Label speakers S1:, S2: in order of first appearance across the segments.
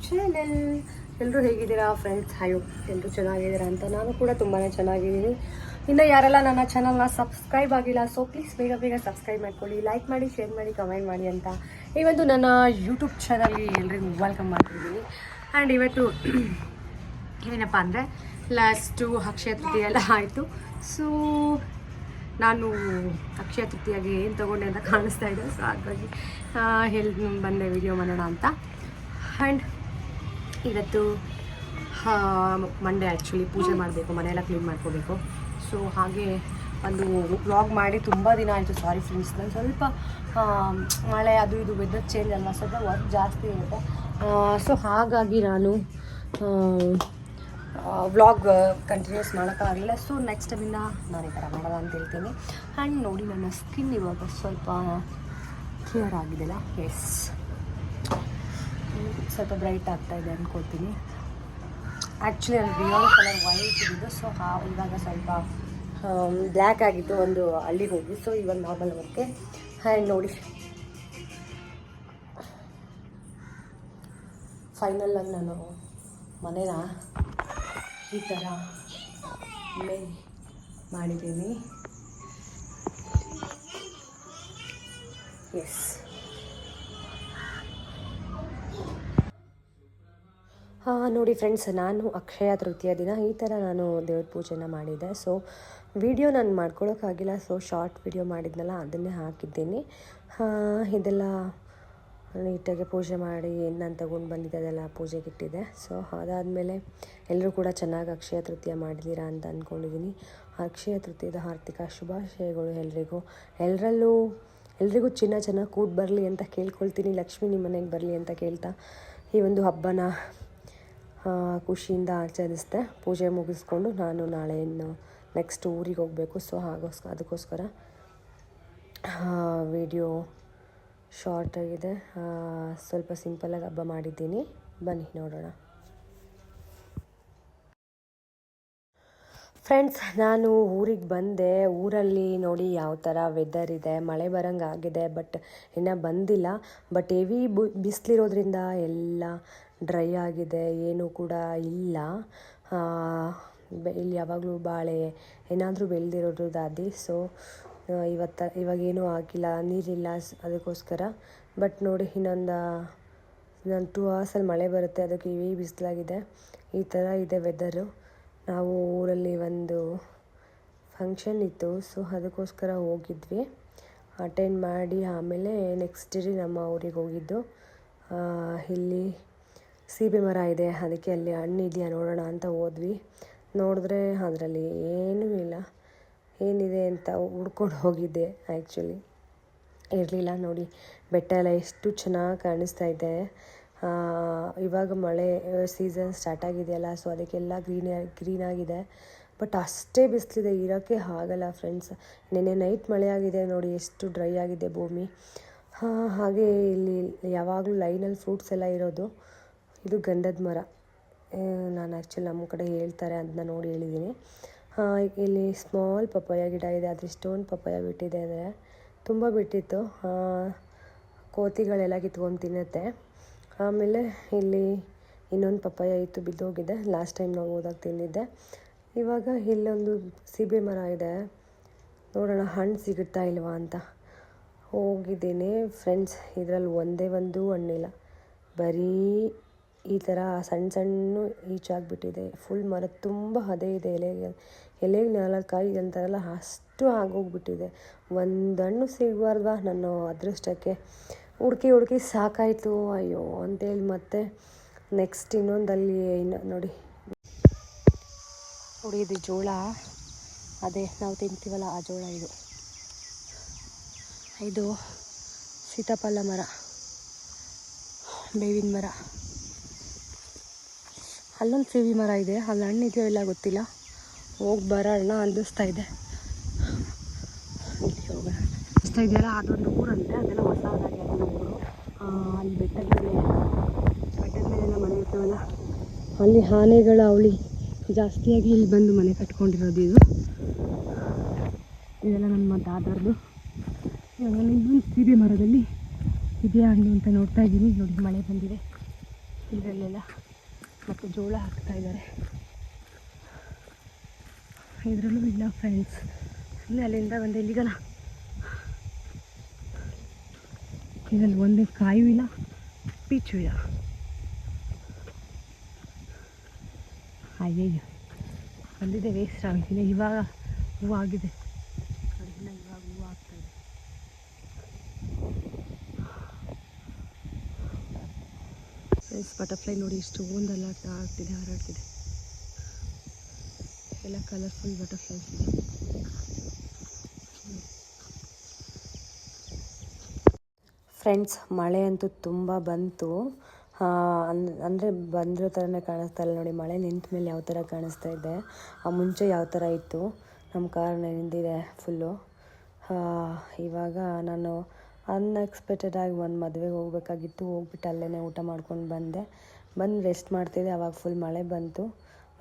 S1: Channel. ಎಲ್ಲರೂ ಹೇಗಿದ್ದೀರಾ friends? Hi, ಎಲ್ಲರೂ ಚೆನ್ನಾಗಿದ್ದೀರಾ ಅಂತ. ನಾನು ಕೂಡ ತುಂಬಾ ಚೆನ್ನಾಗಿದ್ದೀನಿ. ಇನ್ನು ಯಾರೆಲ್ಲ ನನ್ನ ಚಾನಲ್ನ ಸಬ್ಸ್ಕ್ರೈಬ್ ಆಗಿಲ್ಲ, ಸೊ ಪ್ಲೀಸ್ ಬೇಗ ಬೇಗ ಸಬ್ಸ್ಕ್ರೈಬ್ ಮಾಡ್ಕೊಳ್ಳಿ, ಲೈಕ್ ಮಾಡಿ, ಶೇರ್ ಮಾಡಿ, ಕಮೆಂಟ್ ಮಾಡಿ ಅಂತ ಇವತ್ತು ನನ್ನ ಯೂಟ್ಯೂಬ್ ಚಾನಲ್ಗೆ ಎಲ್ರಿಗೂ ವೆಲ್ಕಮ್ ಮಾಡ್ತಿದ್ದೀನಿ. ಆ್ಯಂಡ್ ಇವತ್ತು ಏನಪ್ಪ ಅಂದರೆ ಲಾಸ್ಟು ಅಕ್ಷಯ ತೃತೀಯ ಎಲ್ಲ ಆಯಿತು. ಸೊ ನಾನು ಅಕ್ಷಯ ತೃತೀಯಾಗಿ ಏನು ತೊಗೊಂಡೆ ಅಂತ ಕಾಣಿಸ್ತಾ ಇದೆ. ಸೊ ಹಾಗಾಗಿ ಬಂದೆ ವಿಡಿಯೋ ಮಾಡೋಣ ಅಂತ. ಆ್ಯಂಡ್ ಇವತ್ತು ಮಂಡೇ ಆ್ಯಕ್ಚುಲಿ ಪೂಜೆ ಮಾಡಬೇಕು, ಮನೆಯೆಲ್ಲ ಕ್ಲೀನ್ ಮಾಡ್ಕೋಬೇಕು. ಸೊ ಹಾಗೆ ಒಂದು ವ್ಲಾಗ್ ಮಾಡಿ ತುಂಬ ದಿನ ಆಯಿತು. ಸಾರಿ ಫ್ರೆಂಡ್ಸ್, ನಾನು ಸ್ವಲ್ಪ ಮಳೆ ಅದು ಇದು ವೆದರ್ ಚೇಂಜ್ ಅಲ್ಲ, ಸ್ವಲ್ಪ ವರ್ಕ್ ಜಾಸ್ತಿ ಇರುತ್ತೆ. ಸೊ ಹಾಗಾಗಿ ನಾನು ವ್ಲಾಗ್ ಕಂಟಿನ್ಯೂಸ್ ಮಾಡೋಕ್ಕಾಗಲಿಲ್ಲ. ಸೊ ನೆಕ್ಸ್ಟ್ ಟೈಮಿಂದ ನಾನು ಈ ಥರ ಮಾಡೋಣ ಅಂತ ಹೇಳ್ತೀನಿ. ಆ್ಯಂಡ್ ನೋಡಿ, ನನ್ನ ಸ್ಕಿನ್ ಇವಾಗ ಸ್ವಲ್ಪ ಕ್ಲಿಯರ್ ಆಗಿದೆಲ್ಲ, ಎಸ್ ಸ್ವಲ್ಪ ಬ್ರೈಟ್ ಆಗ್ತಾಯಿದೆ ಅಂದ್ಕೊಳ್ತೀನಿ. ಆ್ಯಕ್ಚುಲಿ ಅದು ರಿಯಲ್ ಕಲರ್ ವೈಟ್ ಇದ್ದು, ಸೊ ಇವಾಗ ಸ್ವಲ್ಪ ಬ್ಲ್ಯಾಕ್ ಆಗಿತ್ತು ಒಂದು ಹಳ್ಳಿಗೆ ಹೋಗಿ. ಸೊ ಇವಾಗ ನಾರ್ಮಲ್ ಬರುತ್ತೆ. ಆ್ಯಂಡ್ ನೋಡಿ, ಫೈನಲಾಗಿ ನಾನು ಮನೇನ ಈ ಥರ ಮಾಡಿದ್ದೀನಿ. ಎಸ್, ನೋಡಿ ಫ್ರೆಂಡ್ಸ್, ನಾನು ಅಕ್ಷಯ ತೃತೀಯ ದಿನ ಈ ಥರ ನಾನು ದೇವ್ರ ಪೂಜೆನ ಮಾಡಿದ್ದೆ. ಸೊ ವಿಡಿಯೋ ನಾನು ಮಾಡ್ಕೊಳ್ಳೋಕ್ಕಾಗಿಲ್ಲ, ಸೊ ಶಾರ್ಟ್ ವಿಡಿಯೋ ಮಾಡಿದ್ನಲ್ಲ ಅದನ್ನೇ ಹಾಕಿದ್ದೀನಿ. ಇದೆಲ್ಲ ನೀಟಾಗಿ ಪೂಜೆ ಮಾಡಿ ನಾನು ತಗೊಂಡು ಬಂದಿದ್ದೆ, ಅದೆಲ್ಲ ಪೂಜೆಗೆ ಇಟ್ಟಿದ್ದೆ. ಸೊ ಅದಾದಮೇಲೆ ಎಲ್ಲರೂ ಕೂಡ ಚೆನ್ನಾಗಿ ಅಕ್ಷಯ ತೃತೀಯ ಮಾಡಿದ್ದೀರಾ ಅಂತ ಅಂದ್ಕೊಂಡಿದ್ದೀನಿ. ಅಕ್ಷಯ ತೃತೀಯದ ಆರ್ಥಿಕ ಶುಭಾಶಯಗಳು ಎಲ್ರಿಗೂ ಚಿನ್ನ ಚೆನ್ನಾಗಿ ಕೂಡಿ ಬರಲಿ ಅಂತ ಕೇಳ್ಕೊಳ್ತೀನಿ. ಲಕ್ಷ್ಮಿ ನಿಮ್ಮ ಮನೆಗೆ ಬರಲಿ ಅಂತ ಕೇಳ್ತಾ ಈ ಒಂದು ಹಬ್ಬನ ಖುಷಿಯಿಂದ ಆಚರಿಸಿದೆ. ಪೂಜೆ ಮುಗಿಸ್ಕೊಂಡು ನಾನು ನಾಳೆ ಇನ್ನು ನೆಕ್ಸ್ಟ್ ಊರಿಗೆ ಹೋಗಬೇಕು. ಸೊ ಅದಕ್ಕೋಸ್ಕರ ವಿಡಿಯೋ ಶಾರ್ಟ್ ಆಗಿದೆ, ಸ್ವಲ್ಪ ಸಿಂಪಲಾಗಿ ಹಬ್ಬ ಮಾಡಿದ್ದೀನಿ. ಬನ್ನಿ ನೋಡೋಣ. ಫ್ರೆಂಡ್ಸ್, ನಾನು ಊರಿಗೆ ಬಂದೆ. ಊರಲ್ಲಿ ನೋಡಿ ಯಾವ ಥರ ವೆದರ್ ಇದೆ, ಮಳೆ ಬರೋಂಗೆ ಆಗಿದೆ, ಬಟ್ ಇನ್ನೂ ಬಂದಿಲ್ಲ. ಬಟ್ ಹೆವಿ ಬಿಸಿಲಿರೋದ್ರಿಂದ ಎಲ್ಲ ಡ್ರೈ ಆಗಿದೆ, ಏನೂ ಕೂಡ ಇಲ್ಲ. ಇಲ್ಲಿ ಯಾವಾಗಲೂ ಬಾಳೆ ಏನಾದರೂ ಬೆಳೆದಿರೋದು ದಾದಿ. ಸೊ ಇವಾಗೇನೂ ಆಗಿಲ್ಲ, ನೀರಿಲ್ಲ, ಅದಕ್ಕೋಸ್ಕರ. ಬಟ್ ನೋಡಿ, ಇನ್ನೊಂದು 2 ಅವರ್ಸಲ್ಲಿ ಮಳೆ ಬರುತ್ತೆ. ಅದಕ್ಕೆ ಹೆವಿ ಬಿಸಿಲಾಗಿದೆ. ಈ ಥರ ಇದೆ ವೆದರು. ನಾವು ಊರಲ್ಲಿ ಒಂದು ಫಂಕ್ಷನ್ ಇತ್ತು, ಸೊ ಅದಕ್ಕೋಸ್ಕರ ಹೋಗಿದ್ವಿ. ಅಟೆಂಡ್ ಮಾಡಿ ಆಮೇಲೆ ನೆಕ್ಸ್ಟ್ ಡೇ ನಮ್ಮ ಊರಿಗೆ ಹೋಗಿದ್ದು. ಇಲ್ಲಿ ಸೀಬೆ ಮರ ಇದೆ, ಅದಕ್ಕೆ ಅಲ್ಲಿ ಹಣ್ಣು ಇದೆಯಾ ನೋಡೋಣ ಅಂತ ಹೋದ್ವಿ. ನೋಡಿದ್ರೆ ಅದರಲ್ಲಿ ಏನೂ ಇಲ್ಲ. ಏನಿದೆ ಅಂತ ಹುಡ್ಕೊಂಡು ಹೋಗಿದ್ದೆ, ಆ್ಯಕ್ಚುಲಿ ಇರಲಿಲ್ಲ. ನೋಡಿ, ಬೆಟ್ಟ ಎಲ್ಲ ಎಷ್ಟು ಚೆನ್ನಾಗಿ ಕಾಣಿಸ್ತಾ ಇದೆ. ಇವಾಗ ಮಳೆ ಸೀಸನ್ ಸ್ಟಾರ್ಟ್ ಆಗಿದೆಯಲ್ಲ, ಸೊ ಅದಕ್ಕೆಲ್ಲ ಗ್ರೀನ್ ಆಗಿದೆ. ಬಟ್ ಅಷ್ಟೇ ಬಿಸಿಲಿದೆ, ಇರೋಕ್ಕೆ ಆಗಲ್ಲ ಫ್ರೆಂಡ್ಸ್. ನೆನ್ನೆ ನೈಟ್ ಮಳೆ ಆಗಿದೆ ನೋಡಿ, ಎಷ್ಟು ಡ್ರೈ ಆಗಿದೆ ಭೂಮಿ. ಹಾಗೆ ಇಲ್ಲಿ ಯಾವಾಗಲೂ ಲೈನಲ್ಲಿ ಫ್ರೂಟ್ಸ್ ಎಲ್ಲ ಇರೋದು. ಇದು ಗಂಧದ ಮರ. ನಾನು ಆ್ಯಕ್ಚುಲಿ ನಮ್ಮ ಕಡೆ ಹೇಳ್ತಾರೆ, ಅದನ್ನ ನೋಡಿ ಹೇಳಿದ್ದೀನಿ. ಇಲ್ಲಿ ಸ್ಮಾಲ್ ಪಪ್ಪಾಯ ಗಿಡ ಇದೆ, ಅದು ಇಷ್ಟೊಂದು ಪಪ್ಪಾಯ ಬಿಟ್ಟಿದೆ. ಅಂದರೆ ತುಂಬ ಬಿಟ್ಟಿತ್ತು. ಕೋತಿಗಳೆಲ್ಲ ಕಿತ್ಕೊಂಡು ತಿನ್ನುತ್ತೆ. ಆಮೇಲೆ ಇಲ್ಲಿ ಇನ್ನೊಂದು ಪಪ್ಪಾಯ ಇತ್ತು, ಬಿದ್ದೋಗಿದೆ. ಲಾಸ್ಟ್ ಟೈಮ್ ನಾವು ಹೋದಾಗ ತಿಂದಿದ್ದೆ. ಇವಾಗ ಇಲ್ಲೊಂದು ಸೀಬೆ ಮರ ಇದೆ, ನೋಡೋಣ ಹಣ್ಣು ಸಿಗುತ್ತಾ ಇಲ್ವಾ ಅಂತ ಹೋಗಿದ್ದೀನಿ ಫ್ರೆಂಡ್ಸ್. ಇದರಲ್ಲಿ ಒಂದೇ ಒಂದು ಹಣ್ಣಿಲ್ಲ, ಬರೀ ಈ ಥರ ಸಣ್ಣ ಈಚಾಗಿಬಿಟ್ಟಿದೆ. ಫುಲ್ ಮರ ತುಂಬ ಹದೆ ಇದೆ. ಎಲೆಗೆ 4 ಕಾಯಿ ಅಂತಾರಲ್ಲ, ಅಷ್ಟು ಆಗೋಗ್ಬಿಟ್ಟಿದೆ. ಒಂದು ಹಣ್ಣು ಸಿಗಬಾರ್ದಾ ನನ್ನ ಅದೃಷ್ಟಕ್ಕೆ. ಹುಡುಕಿ ಸಾಕಾಯಿತು, ಅಯ್ಯೋ ಅಂತೇಳಿ ಮತ್ತೆ ನೆಕ್ಸ್ಟ್ ಇನ್ನೊಂದಲ್ಲಿ ನೋಡಿ ಇದು ಜೋಳ, ಅದೇ ನಾವು ತಿಂತೀವಲ್ಲ ಆ ಜೋಳ. ಇದು ಸೀತಾಫಲ ಮರ, ಬೇವಿನ ಮರ. ಅಲ್ಲೊಂದು ಸೇವಿ ಮರ ಇದೆ, ಅಲ್ಲಿ ಹಣ್ಣು ಇದೆಯೋ ಇಲ್ಲ ಗೊತ್ತಿಲ್ಲ. ಹೋಗಿ ಬರೋಣ ಅನ್ನಿಸ್ತಾ ಇದೆ. ಇಲ್ಲಿ ಹೋಗೋಣ ಅನ್ನಿಸ್ತಾ ಇದೆಯಲ್ಲ, ಅದೊಂದು ಊರಂತೆ. ಅದೆಲ್ಲ ಹೊಸದಾಗಿ ಅದೊಂದು ಊರು. ಅಲ್ಲಿ ಬೆಟ್ಟದ ಮೇಲೆಲ್ಲ ಮನೆ ಇರ್ತವಲ್ಲ, ಅಲ್ಲಿ ಆನೆಗಳ ಅವಳಿ ಜಾಸ್ತಿಯಾಗಿ ಇಲ್ಲಿ ಬಂದು ಮನೆ ಕಟ್ಕೊಂಡಿರೋದು. ಇದೆಲ್ಲ ನಮ್ಮ ದಾದರ್ದು. ಇವಾಗ ಇನ್ನೊಂದು ಸೀಬೆ ಮರದಲ್ಲಿ ಇದೆಯಾ ಹಣ್ಣು ಅಂತ ನೋಡ್ತಾ ಇದ್ದೀನಿ. ನೋಡಿ, ಮಳೆ ಬಂದಿದೆ. ಇದರಲ್ಲೆಲ್ಲ ಮತ್ತು ಜೋಳ ಹಾಕ್ತಾಯಿದ್ದಾರೆ. ಇದರಲ್ಲೂ ಇಲ್ಲ ಫ್ರೆಂಡ್ಸ್, ಸುಮ್ಮನೆ ಅಲ್ಲಿಂದ ಬಂದು ಇಲ್ಲಿಗಲ್ಲ. ಇದರಲ್ಲಿ ಒಂದು ಕಾಯೂ ಇಲ್ಲ, ಪೀಚು ಇಲ್ಲ. ಅಯ್ಯಯ್ಯೋ, ಬಂದಿದೆ ವೇಸ್ಟ್ ಆಗಿದೆ. ಇವಾಗ ಹೂವು ಆಗಿದೆ, ಇವಾಗ ಹೂವು ಆಗ್ತಾಯಿದೆ. ಫ್ರೆಂಡ್ಸ್, ಬಟರ್ಫ್ಲೈ ನೋಡಿ ಎಷ್ಟು ಒಂದಲ್ಲ ಹಾರಾಡ್ತಿದೆ. ಎಲ್ಲ ಕಲರ್ಫುಲ್ ಬಟರ್ಫ್ಲೈಸ್ ಇದೆ. ಫ್ರೆಂಡ್ಸ್, ಮಳೆ ಅಂತೂ ತುಂಬ ಬಂತು. ಅಂದರೆ ಬಂದಿರೋ ಥರನೇ ಕಾಣಿಸ್ತಾ ಇಲ್ಲ ನೋಡಿ. ಮಳೆ ನಿಂತ ಮೇಲೆ ಯಾವ ಥರ ಕಾಣಿಸ್ತಾ ಇದೆ, ಮುಂಚೆ ಯಾವ ಥರ ಇತ್ತು. ನಮ್ಮ ಕಾರ್ ನಿಂತಿದೆ ಫುಲ್ಲು. ಇವಾಗ ನಾನು ಅನ್ಎಕ್ಸ್ಪೆಕ್ಟೆಡಾಗಿ ಒಂದು ಮದುವೆಗೆ ಹೋಗ್ಬೇಕಾಗಿತ್ತು. ಹೋಗ್ಬಿಟ್ಟು ಅಲ್ಲೇ ಊಟ ಮಾಡ್ಕೊಂಡು ಬಂದು ರೆಸ್ಟ್ ಮಾಡ್ತಿದ್ದೆ. ಆವಾಗ ಫುಲ್ ಮಳೆ ಬಂತು.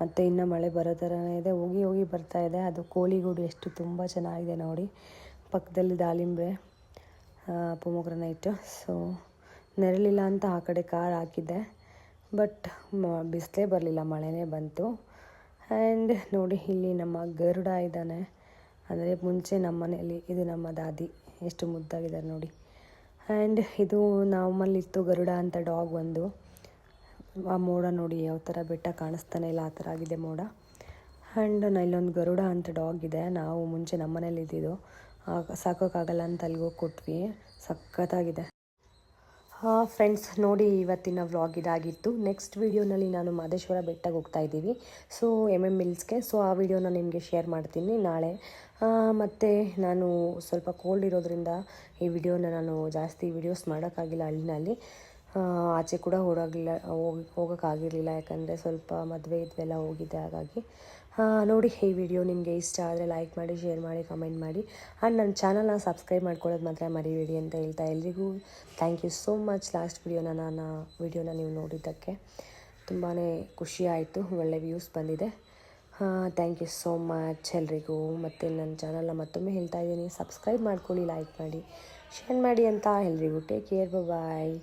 S1: ಮತ್ತು ಇನ್ನೂ ಮಳೆ ಬರೋ ಥರನೇ ಇದೆ, ಹೋಗಿ ಬರ್ತಾ ಇದೆ. ಅದು ಕೋಳಿಗೂಡು ಎಷ್ಟು ತುಂಬ ಚೆನ್ನಾಗಿದೆ ನೋಡಿ. ಪಕ್ಕದಲ್ಲಿ ದಾಳಿಂಬೆ, ಪೊಮೊಗ್ರನೈಟು. ಸೊ ನೆರಳಿಲ್ಲ ಅಂತ ಆ ಕಡೆ ಕಾರ್ ಹಾಕಿದ್ದೆ, ಬಟ್ ಬಿಸಿಲೇ ಬರಲಿಲ್ಲ, ಮಳೆನೇ ಬಂತು. ಆ್ಯಂಡ್ ನೋಡಿ, ಇಲ್ಲಿ ನಮ್ಮ ಗರುಡ ಇದ್ದಾನೆ. ಅಂದರೆ ಮುಂಚೆ ನಮ್ಮ ಮನೆಯಲ್ಲಿ ಇದು ನಮ್ಮ ದಾದಿ, ಎಷ್ಟು ಮುದ್ದಾಗಿದ್ದಾರೆ ನೋಡಿ. ಆ್ಯಂಡ್ ಇದು ನಮ್ಮಲ್ಲಿತ್ತು ಗರುಡ ಅಂತ ಡಾಗ್ ಒಂದು. ಆ ಮೋಡ ನೋಡಿ ಯಾವ ಥರ ಬೆಟ್ಟ ಕಾಣಿಸ್ತಾನೆ ಇಲ್ಲ, ಆ ಥರ ಆಗಿದೆ ಮೋಡ. ಆ್ಯಂಡ್ ಇಲ್ಲೊಂದು ಗರುಡ ಅಂತ ಡಾಗ್ ಇದೆ. ನಾವು ಮುಂಚೆ ನಮ್ಮ ಮನೇಲಿ ಇದ್ದಿದ್ದು, ಸಾಕೋಕ್ಕಾಗಲ್ಲ ಅಂತ ಅಲ್ಲಿಗೋಗಿ ಕೊಟ್ವಿ. ಸಖತ್ತಾಗಿದೆ. ಫ್ರೆಂಡ್ಸ್ ನೋಡಿ, ಇವತ್ತಿನ ವ್ಲಾಗ್ ಇದಾಗಿತ್ತು. ನೆಕ್ಸ್ಟ್ ವೀಡಿಯೋನಲ್ಲಿ ನಾನು ಮಹದೇಶ್ವರ ಬೆಟ್ಟಕ್ಕೆ ಹೋಗ್ತಾಯಿದ್ದೀವಿ, ಸೊ MM ಮಿಲ್ಸ್ಗೆ. ಸೊ ಆ ವಿಡಿಯೋನ ನಿಮಗೆ ಶೇರ್ ಮಾಡ್ತೀನಿ ನಾಳೆ. ಮತ್ತು ನಾನು ಸ್ವಲ್ಪ ಕೋಲ್ಡ್ ಇರೋದ್ರಿಂದ ಈ ವಿಡಿಯೋನ ನಾನು ಜಾಸ್ತಿ ವೀಡಿಯೋಸ್ ಮಾಡೋಕ್ಕಾಗಿಲ್ಲ. ಹಳ್ಳಿನಲ್ಲಿ ಆಚೆ ಕೂಡ ಹೋಗೋಕ್ಕಾಗಿರಲಿಲ್ಲ, ಯಾಕಂದರೆ ಸ್ವಲ್ಪ ಮದುವೆ ಇದ್ವೆಲ್ಲ ಹೋಗಿದ್ದೆ. ಹಾಗಾಗಿ ನೋಡಿ, ಈ ವಿಡಿಯೋ ನಿಮಗೆ ಇಷ್ಟ ಆದರೆ ಲೈಕ್ ಮಾಡಿ, ಶೇರ್ ಮಾಡಿ, ಕಮೆಂಟ್ ಮಾಡಿ. ಆ್ಯಂಡ್ ನನ್ನ ಚಾನಲ್ನ ಸಬ್ಸ್ಕ್ರೈಬ್ ಮಾಡ್ಕೊಳ್ಳೋದು ಮಾತ್ರ ಮರಿಬೇಡಿ ಅಂತ ಹೇಳ್ತಾ ಎಲ್ರಿಗೂ thank you so much. Last ವಿಡಿಯೋನ ನೀವು ನೋಡಿದ್ದಕ್ಕೆ ತುಂಬಾ ಖುಷಿ ಆಯಿತು, ಒಳ್ಳೆ ವ್ಯೂಸ್ ಬಂದಿದೆ. ಥ್ಯಾಂಕ್ ಯು ಸೋ ಮಚ್ ಎಲ್ರಿಗೂ. ಮತ್ತು ನನ್ನ ಚಾನಲ್ನ ಮತ್ತೊಮ್ಮೆ ಹೇಳ್ತಾ ಇದ್ದೀನಿ, ಸಬ್ಸ್ಕ್ರೈಬ್ ಮಾಡ್ಕೊಳ್ಳಿ, ಲೈಕ್ ಮಾಡಿ, ಶೇರ್ ಮಾಡಿ ಅಂತ ಎಲ್ರಿಗೂ. ಟೇಕ್ ಕೇರ್, ಬಾಯ್.